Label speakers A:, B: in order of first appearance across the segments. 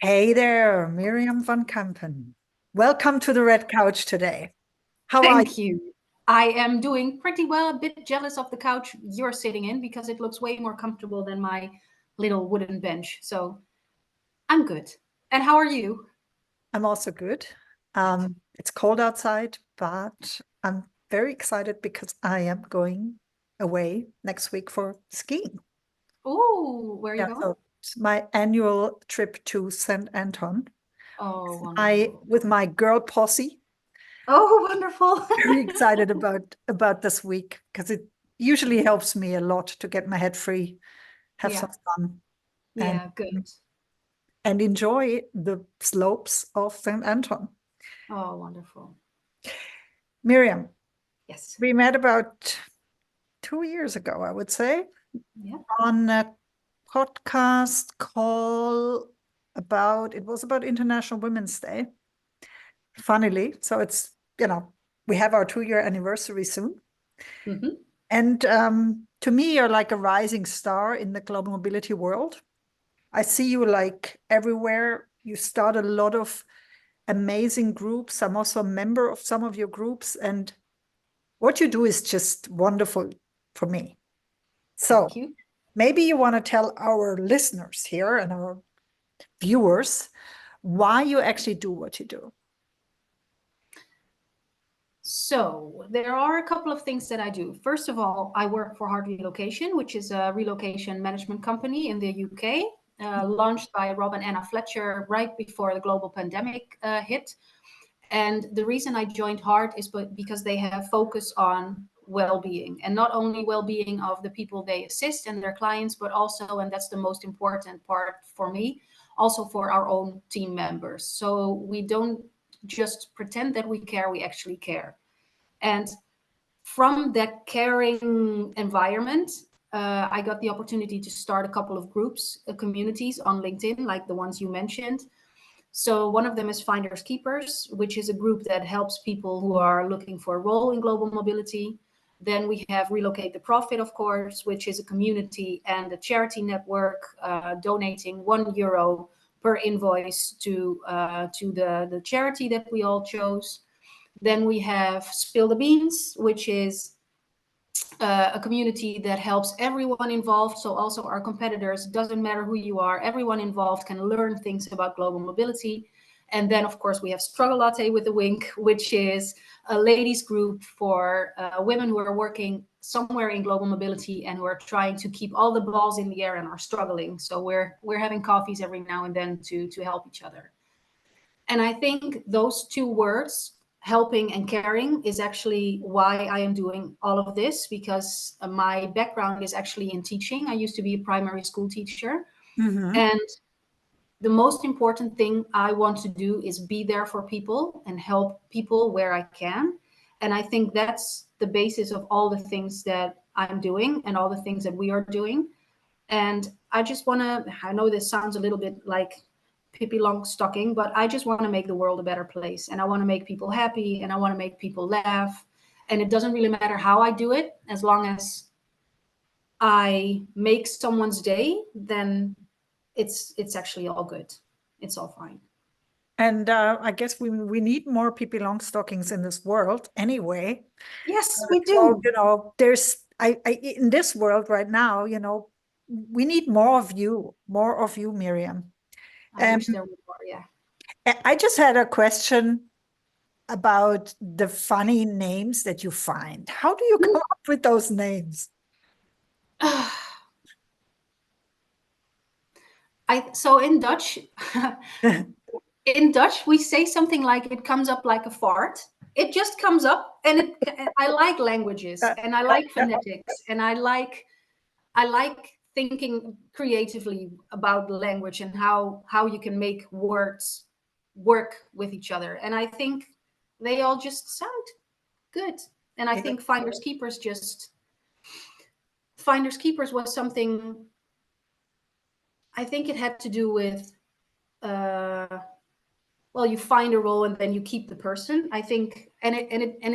A: Hey there, Miriam van Kempen. Welcome to the Red Couch today. How are you?
B: Thank you. I am doing pretty well, a bit jealous of the couch you're sitting in because it looks way more comfortable than my little wooden bench. So I'm good. And how are you?
A: I'm also good. It's cold outside, but I'm very excited because I am going away next week for skiing.
B: Oh, where are you
A: Yeah,
B: going?
A: so it's my annual trip to St. Anton.
B: Oh,
A: I
B: wonderful.
A: with my girl posse.
B: Oh, wonderful.
A: Very excited about this week because it usually helps me a lot to get my head free, have some
B: Yeah,
A: fun, and
B: yeah, good.
A: and enjoy the slopes of St. Anton.
B: Oh, wonderful.
A: Miriam,
B: Yes.
A: we met about 2 years ago, I would say,
B: Yeah.
A: on a podcast call it was about International Women's Day, funnily. So we have our 2 year anniversary soon.
B: Hmm.
A: And to me, you're like a rising star in the global mobility world. I see you like everywhere. You start a lot of amazing groups. I'm also a member of some of your groups, and what you do is just wonderful for me. So
B: Thank you.
A: maybe you want to tell our listeners here and our viewers why you actually do what you do.
B: So there are a couple of things that I do. First of all, I work for Hard Relocation, which is a relocation management company in the UK, launched by Rob and Anna Fletcher right before the global pandemic hit. And the reason I joined Hard is because they have focus on well-being, and not only well-being of the people they assist and their clients, but also, and that's the most important part for me, also for our own team members. So we don't just pretend that we care, we actually care. And from that caring environment, I got the opportunity to start a couple of groups, communities on LinkedIn, like the ones you mentioned. So one of them is Finders Keepers, which is a group that helps people who are looking for a role in global mobility. Then we have Relocate the Profit, of course, which is a community and a charity network donating €1 per invoice to the charity that we all chose. Then we have Spill the Beans, which is a community that helps everyone involved. So also our competitors, doesn't matter who you are, everyone involved can learn things about global mobility. And then, of course, we have Struggle Latte with a Wink, which is a ladies group for women who are working somewhere in global mobility and who are trying to keep all the balls in the air and are struggling. So we're having coffees every now and then to help each other. And I think those two words, helping and caring, is actually why I am doing all of this, because my background is actually in teaching. I used to be a primary school teacher.
A: Mhm.
B: And the most important thing I want to do is be there for people and help people where I can. And I think that's the basis of all the things that I'm doing and all the things that we are doing. And I just want to, I know this sounds a little bit like Pippi Longstocking, but I just want to make the world a better place. And I want to make people happy and I want to make people laugh. And it doesn't really matter how I do it, as long as I make someone's day, then it's actually all good. It's all fine.
A: And I guess we need more Pippi Longstockings in this world anyway.
B: Yes, we
A: So,
B: do.
A: there's I in this world right now, we need more of you, Miriam.
B: I
A: Um,
B: wish there were more. Yeah.
A: I just had a question about the funny names that you find. How do you come up with those names?
B: I so in Dutch, in Dutch, we say something like it comes up like a fart. It just comes up, and I like languages, and I like phonetics, and I like thinking creatively about language and how you can make words work with each other. And I think they all just sound good. And I think Finders Keepers was something. I think it had to do with uh, well, you find a role and then you keep the person, I think. And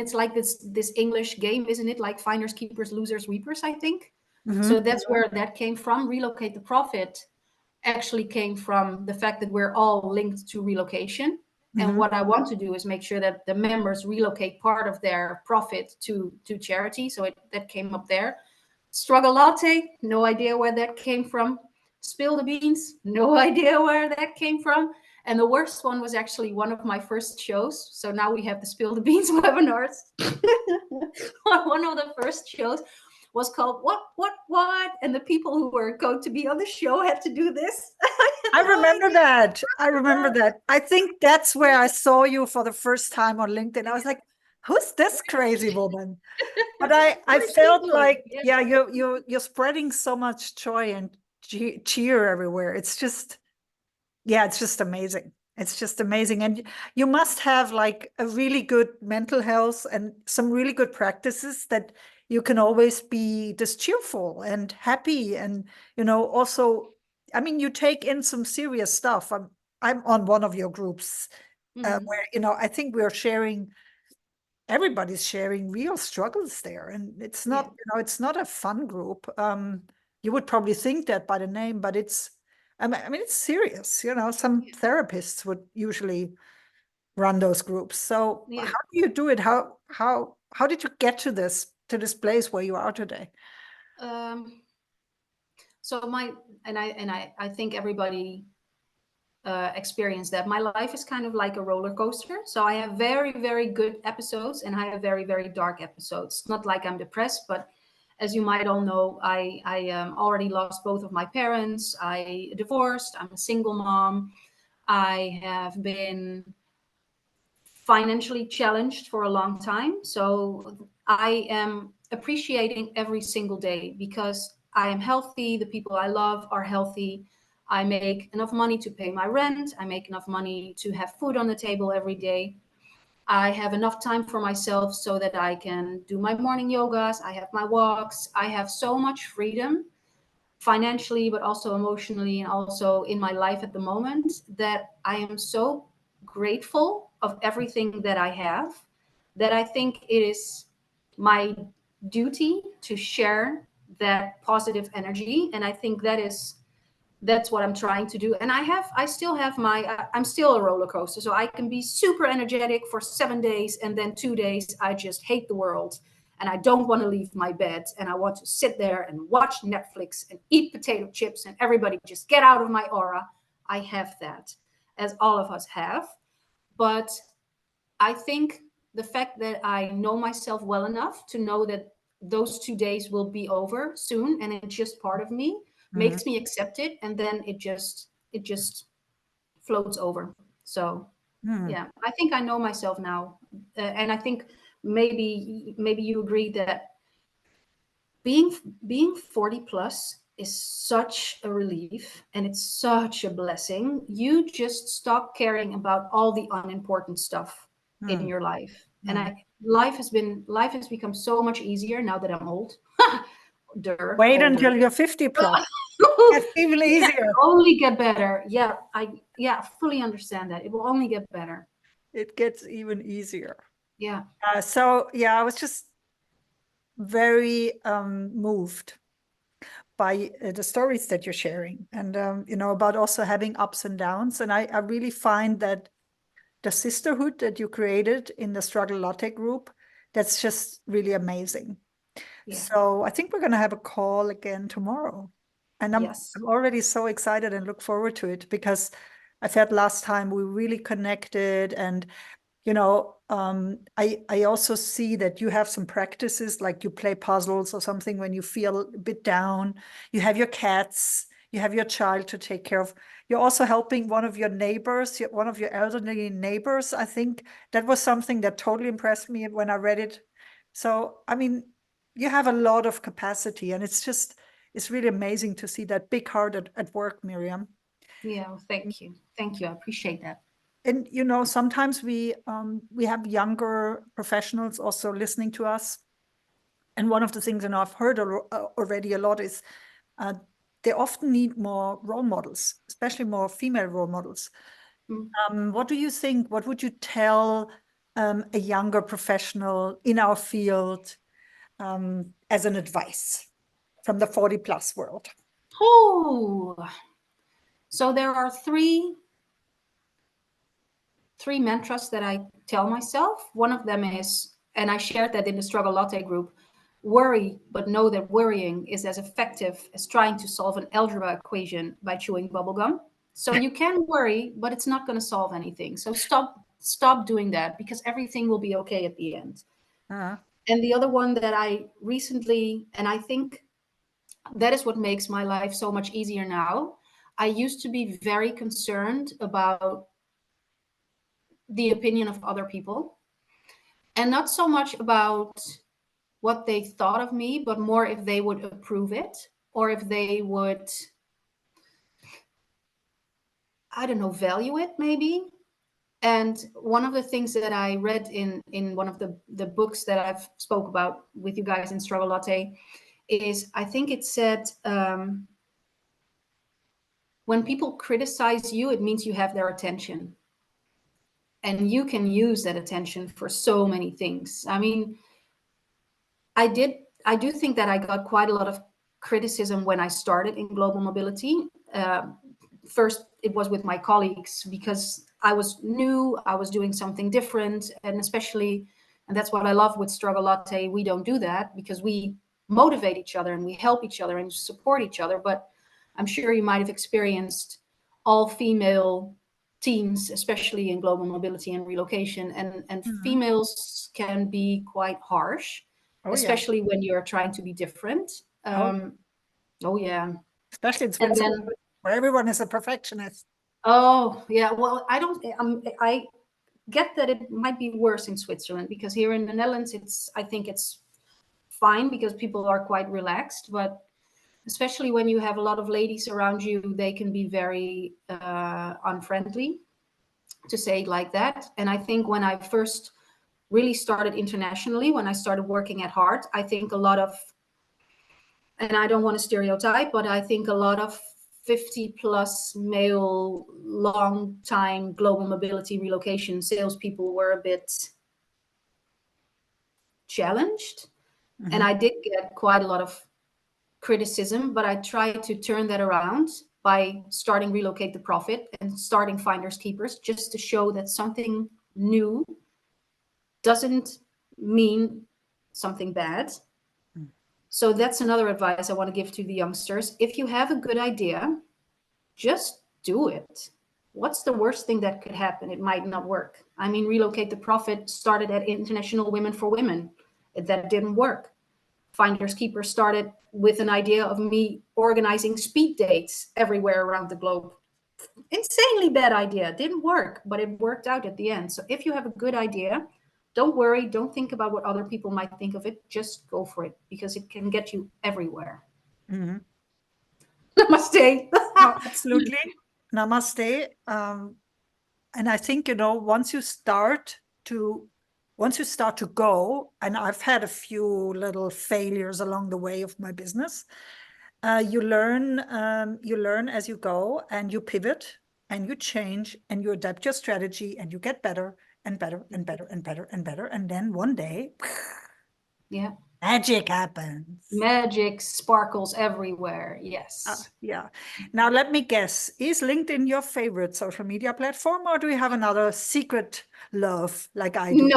B: it's like this English game, isn't it? Like Finders Keepers, Losers Reapers, I think. So
A: Mhm.
B: that's where that came from. Relocate the Profit actually came from the fact that we're all linked to relocation. And what I want to do is make sure that the members relocate part of their profit to charity. So that came up there. Struggle Latte, no idea where that came from. Spill the Beans, no idea where that came from. And the worst one was actually one of my first shows. So now we have the Spill the Beans webinars. One of the first shows was called What? And the people who were going to be on the show had to do this.
A: I remember that. I remember that. I think that's where I saw you for the first time on LinkedIn. I was like, who's this crazy woman? But I felt like, yeah, you're spreading so much joy and cheer everywhere. It's just, yeah, it's just amazing. It's just amazing. And you must have like a really good mental health and some really good practices that you can always be this cheerful and happy. And, also, I mean, you take in some serious stuff. I'm on one of your groups where, I think everybody's sharing real struggles there. And it's not, it's not a fun group. You would probably think that by the name, but I mean, it's serious. Some therapists would usually run those groups. So how do you do it? How did you get to this place where you are today?
B: So I think everybody experienced that. My life is kind of like a roller coaster. So I have very, very good episodes and I have very, very dark episodes. Not like I'm depressed, but as you might all know, I already lost both of my parents. I divorced. I'm a single mom. I have been financially challenged for a long time. So I am appreciating every single day because I am healthy. The people I love are healthy. I make enough money to pay my rent. I make enough money to have food on the table every day. I have enough time for myself so that I can do my morning yogas. I have my walks. I have so much freedom financially, but also emotionally and also in my life at the moment that I am so grateful of everything that I have that I think it is my duty to share that positive energy. And I think that's what I'm trying to do. And I still have I'm still a roller coaster. So I can be super energetic for 7 days. And then 2 days, I just hate the world. And I don't want to leave my bed. And I want to sit there and watch Netflix and eat potato chips and everybody just get out of my aura. I have that, as all of us have. But I think the fact that I know myself well enough to know that those 2 days will be over soon and it's just part of me makes me accept it, and then it just floats over. So yeah, I think I know myself now, and I think maybe you agree that being 40 plus is such a relief and it's such a blessing. You just stop caring about all the unimportant stuff in your life. And life has become so much easier now that I'm old.
A: Wait
B: Older.
A: until you're 50 plus. It's even easier.
B: Only get better. Yeah, I fully understand that. It will only get better.
A: It gets even easier.
B: Yeah.
A: So yeah, I was just very moved by the stories that you're sharing, and about also having ups and downs. And I really find that the sisterhood that you created in the Struggle Latte group, that's just really amazing. Yeah. So I think we're going to have a call again tomorrow. And I'm already so excited and look forward to it because I felt last time we really connected. And, I also see that you have some practices, like you play puzzles or something when you feel a bit down. You have your cats, you have your child to take care of. You're also helping one of your neighbors, one of your elderly neighbors. I think that was something that totally impressed me when I read it. So, I mean, you have a lot of capacity, and it's really amazing to see that big heart at work, Miriam.
B: Yeah, well, thank you. I appreciate that.
A: And sometimes we have younger professionals also listening to us, and one of the things, I've heard already a lot is they often need more role models, especially more female role models. What do you think? What would you tell a younger professional in our field as an advice from the 40 plus world?
B: Oh, So there are three mantras that I tell myself. One of them is, and I shared that in the Struggle Latte group, worry, but know that worrying is as effective as trying to solve an algebra equation by chewing bubblegum. So you can worry, but it's not going to solve anything. So stop doing that, because everything will be okay at the end. And the other one that I recently, and I think that is what makes my life so much easier now. I used to be very concerned about the opinion of other people, and not so much about what they thought of me, but more if they would approve it, or if they would, I don't know, value it maybe. And one of the things that I read in one of the books that I've spoke about with you guys in Struggle Latte is, I think it said, when people criticize you, it means you have their attention. And you can use that attention for so many things. I mean, I do think that I got quite a lot of criticism when I started in global mobility. First, it was with my colleagues, because I was new, I was doing something different, and especially, and that's what I love with Struggle Latte, we don't do that, because we motivate each other and we help each other and support each other. But I'm sure you might have experienced all female teams, especially in global mobility and relocation, and females can be quite harsh, especially when you're trying to be different. Oh yeah.
A: Especially in
B: And
A: Switzerland,
B: then,
A: where everyone is a perfectionist.
B: oh yeah, well, I get that it might be worse in Switzerland, because here in the Netherlands, I think it's fine, because people are quite relaxed. But especially when you have a lot of ladies around you, they can be very unfriendly, to say it like that. And I think when I first really started internationally, when I started working at heart, I think a lot of, and I don't want to stereotype, but I think a lot of 50 plus male long time global mobility relocation salespeople were a bit challenged. And I did get quite a lot of criticism, but I tried to turn that around by starting Relocate the Profit and starting Finders Keepers, just to show that something new doesn't mean something bad. So that's another advice I want to give to the youngsters. If you have a good idea, just do it. What's the worst thing that could happen? It might not work. I mean, Relocate the Profit started at International Women for Women. That didn't work. Finders Keepers started with an idea of me organizing speed dates everywhere around the globe. Insanely bad idea. Didn't work, but it worked out at the end. So if you have a good idea, don't worry. Don't think about what other people might think of it. Just go for it, because it can get you everywhere. Namaste.
A: No, absolutely. Namaste. And I think, once you start to go, and I've had a few little failures along the way of my business, you learn as you go, and you pivot and you change and you adapt your strategy, and you get better and better and better and better and better. And then one day,
B: Yeah.
A: magic happens.
B: Magic sparkles everywhere. Yes.
A: Yeah. Now let me guess. Is LinkedIn your favorite social media platform, or do you have another secret love like I do?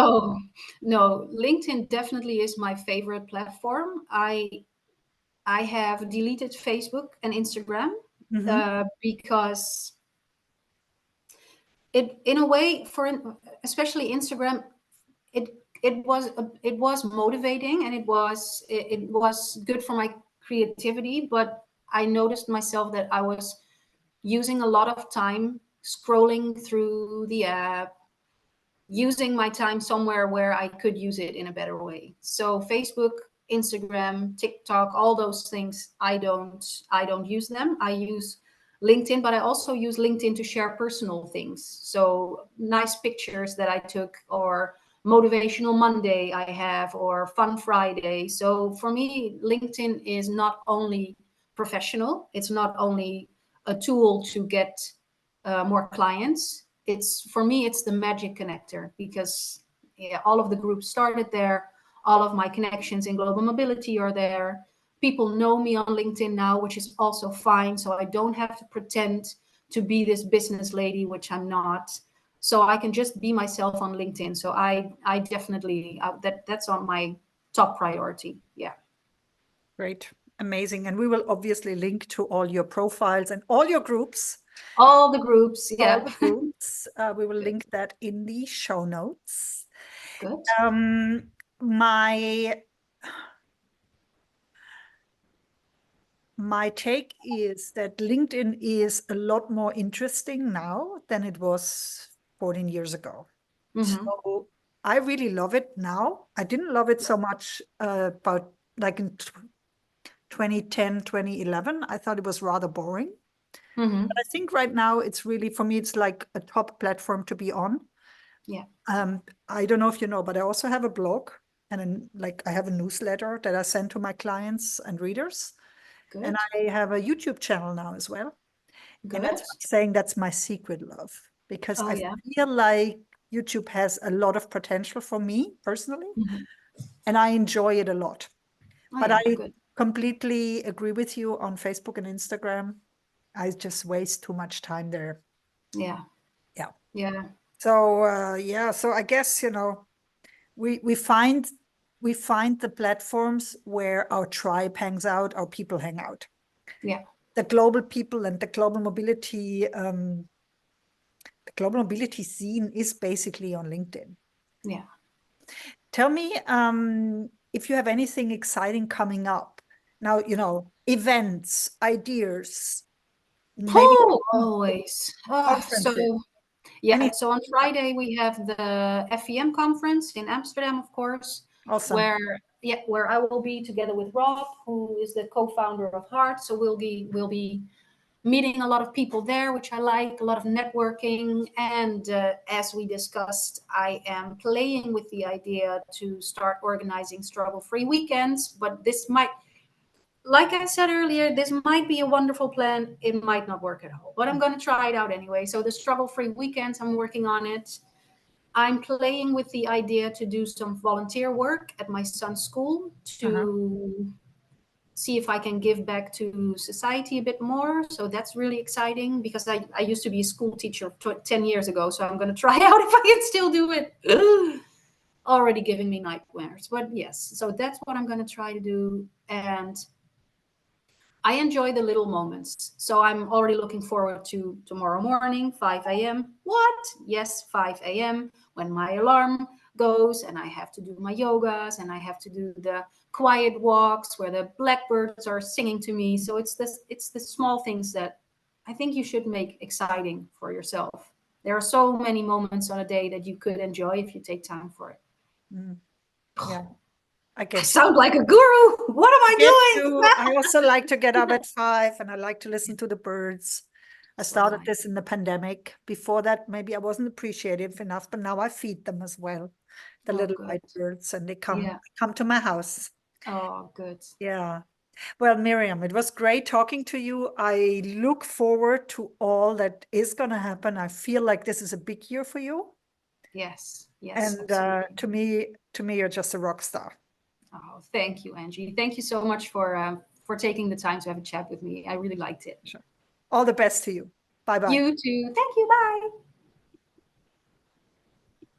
B: No. LinkedIn definitely is my favorite platform. I have deleted Facebook and Instagram because it, in a way, especially Instagram, it was motivating, and it was good for my creativity. But I noticed myself that I was using a lot of time scrolling through the app, using my time somewhere where I could use it in a better way. So Facebook, Instagram, TikTok, all those things, I don't use them. I use LinkedIn, but I also use LinkedIn to share personal things. So nice pictures that I took, or motivational Monday I have, or fun Friday. So for me, LinkedIn is not only professional, it's not only a tool to get more clients. For me, it's the magic connector, because all of the groups started there. All of my connections in global mobility are there. People know me on LinkedIn now, which is also fine. So I don't have to pretend to be this business lady, which I'm not. So I can just be myself on LinkedIn. So I definitely, that's on my top priority. Yeah.
A: Great. Amazing. And we will obviously link to all your profiles and all your groups.
B: All the groups.
A: All
B: Yeah.
A: the groups. We will
B: Good.
A: link that in the show notes.
B: Good.
A: My take is that LinkedIn is a lot more interesting now than it was 14 years ago.
B: Mm-hmm.
A: So I really love it now. I didn't love it so much about like in 2010, 2011. I thought it was rather boring.
B: Mm-hmm.
A: But I think right now it's really, for me, it's like a top platform to be on.
B: Yeah.
A: I don't know if you know, but I also have a blog and I have a newsletter that I send to my clients and readers.
B: Good.
A: And I have a YouTube channel now as well. And
B: Good.
A: that's what I'm saying, that's my secret love, because
B: Oh
A: I
B: yeah.
A: feel like YouTube has a lot of potential for me personally,
B: Mm-hmm.
A: and I enjoy it a lot.
B: Oh
A: But
B: yeah.
A: I
B: Good.
A: completely agree with you on Facebook and Instagram. I just waste too much time there.
B: Yeah.
A: Yeah.
B: Yeah.
A: So so I guess, we find the platforms where our tribe hangs out, our people hang out.
B: Yeah.
A: The global people and the global mobility scene is basically on LinkedIn.
B: Yeah.
A: Tell me if you have anything exciting coming up. Now, events, ideas, maybe
B: Oh, always. So
A: conferences,
B: yeah,
A: anything.
B: so on Friday we have the FEM conference in Amsterdam, of course,
A: Awesome.
B: where I will be together with Rob, who is the co-founder of Heart. So we'll be meeting a lot of people there, which I like, a lot of networking. And as we discussed, I am playing with the idea to start organizing struggle-free weekends, but this might, like I said earlier, this might be a wonderful plan. It might not work at all, but I'm going to try it out anyway. So the struggle-free weekends, I'm working on it. I'm playing with the idea to do some volunteer work at my son's school
A: Uh-huh.
B: to see if I can give back to society a bit more. So that's really exciting because I used to be a school teacher 10 years ago. So I'm going to try out if I can still do it. Already giving me nightmares. But yes, so that's what I'm going to try to do. And I enjoy the little moments. So I'm already looking forward to tomorrow morning, 5 a.m. What? Yes, 5 a.m. when my alarm goes and I have to do my yogas and I have to do the quiet walks where the blackbirds are singing to me. So it's the small things that I think you should make exciting for yourself. There are so many moments on a day that you could enjoy if you take time for it.
A: Mm, yeah, I
B: I
A: get you.
B: sound like a guru. What am I
A: Get
B: doing?
A: you. I also like to get up at 5 and I like to listen to the birds. I
B: So do
A: started
B: I.
A: this in the pandemic. Before that, maybe I wasn't appreciative enough, but now I feed them as well, the
B: Oh,
A: little
B: good.
A: white birds, and they
B: Yeah.
A: come to my house.
B: Oh, good.
A: Yeah. Well, Miriam, it was great talking to you. I look forward to all that is going to happen. I feel like this is a big year for you.
B: Yes, yes,
A: And
B: absolutely.
A: to me, you're just a rock star.
B: Oh, thank you, Angie. Thank you so much for taking the time to have a chat with me. I really liked it.
A: Sure. All the best to you. Bye bye.
B: You too. Thank you. Bye.